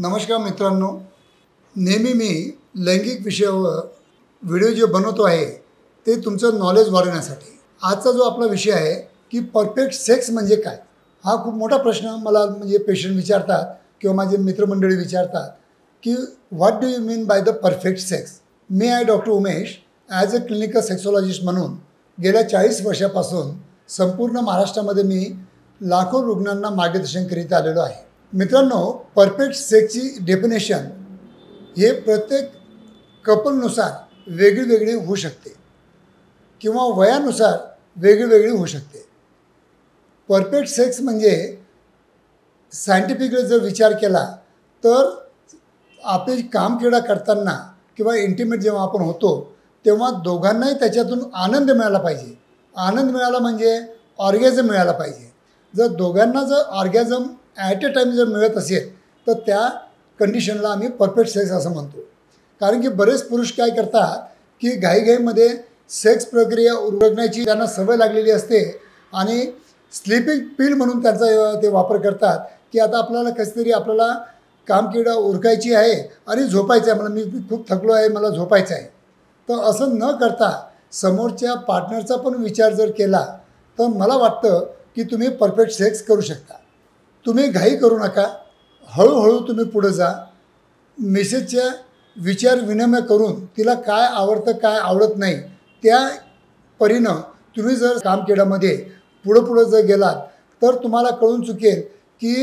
नमस्कार मित्रांनो, नेहमी मी लैंगिक विषयावर व्हिडिओ जे बनवतो आहे ते तुमचं नॉलेज वाढवण्यासाठी। आजचा जो आपला विषय आहे की परफेक्ट सेक्स म्हणजे काय, हा खूप मोठा प्रश्न मला म्हणजे पेशंट विचारतात किंवा माझे मित्रमंडळी विचारतात की what do you mean by the perfect sex. मी आहे doctor Umesh, as a clinical sexologist म्हणून गेल्या 40 वर्षापासून संपूर्ण महाराष्ट्रामध्ये मी लाखो रुग्णांना मार्गदर्शन करीत आलेलो आहे। मित्रांनो, परफेक्ट सेक्सची डेफिनेशन हे प्रत्येक कपलनुसार वेगळी होऊ शकते किंवा वयानुसार वेगळी होऊ शकते। परफेक्ट सेक्स म्हणजे सायंटिफिकली जर विचार केला तर आपली कामक्रीडा करताना किंवा इंटिमेट जेव्हा आपण होतो तेव्हा दोघांनाही त्याच्यातून आनंद मिळाला पाहिजे। आनंद मिळाला म्हणजे ऑर्गॅझम मिळाला पाहिजे। जर दोघांना जर ऑर्गॅझम ॲट अ टाईम जर मिळत असेल तर त्या कंडिशनला आम्ही परफेक्ट सेक्स असं म्हणतो। कारण की बरेच पुरुष काय करतात की घाईघाईमध्ये सेक्स प्रक्रिया उरकण्याची त्यांना सवय लागलेली असते आणि स्लीपिंग पिल म्हणून त्यांचा ते वापर करतात की आता आपल्याला कसंतरी आपल्याला कामक्रीडा उरकायची आहे आणि झोपायचं आहे, मला मी खूप थकलो आहे, मला झोपायचं आहे। तर असं न करता समोरच्या पार्टनरचा पण विचार जर केला तर मला वाटतं की तुम्ही परफेक्ट सेक्स करू शकता। तुम्ही घाई करू नका, हळूहळू तुम्ही पुढे जा। मिसेसच्या विचार विनिमय करून तिला काय आवडतं काय आवडत नाही त्या परीनं तुम्ही जर कामक्रीडामध्ये पुढं जर गेलात तर तुम्हाला कळून चुकेल की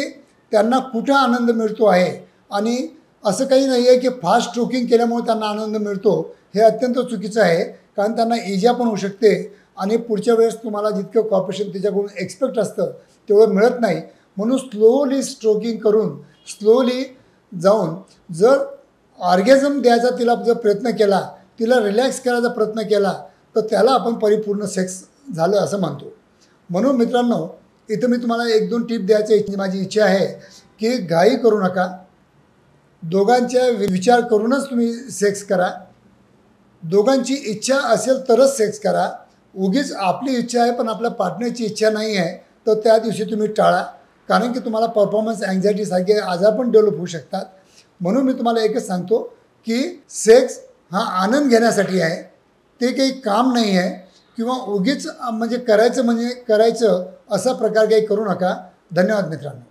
त्यांना कुठं आनंद मिळतो आहे। आणि असं काही नाही आहे की फास्ट स्ट्रोकिंग केल्यामुळे त्यांना आनंद मिळतो, हे अत्यंत चुकीचं आहे। कारण त्यांना इजा पण होऊ शकते आणि पुढच्या वेळेस तुम्हाला जितकं कॉपरेशन त्याच्याकडून एक्सपेक्ट असतं तेवढं मिळत नाही। म्हणून स्लोली स्ट्रोकिंग करून स्लोली जाऊन जर ऑर्गॅझम द्यायचा तिला जर प्रयत्न केला, तिला रिलॅक्स करायचा प्रयत्न केला तर त्याला आपण परिपूर्ण सेक्स झालं असं म्हणतो। म्हणून मित्रांनो, इथं मी तुम्हाला 1-2 टिप द्यायची माझी इच्छा आहे की घाई करू नका, दोघांच्या विचार करूनच तुम्ही सेक्स करा। दोघांची इच्छा असेल तरच सेक्स करा। उगीच आपली इच्छा आहे पण आपल्या पार्टनरची इच्छा नाही आहे तर त्या दिवशी तुम्ही टाळा, कारण की तुम्हाला परफॉर्मन्स अँक्झायटीसारखे आजार पण डेव्हलप होऊ शकतात। म्हणून मी तुम्हाला एकच सांगतो की सेक्स हा आनंद घेण्यासाठी आहे, ते काही काम नाही आहे किंवा उगीच म्हणजे करायचं असा प्रकार काही करू नका। धन्यवाद मित्रांनो।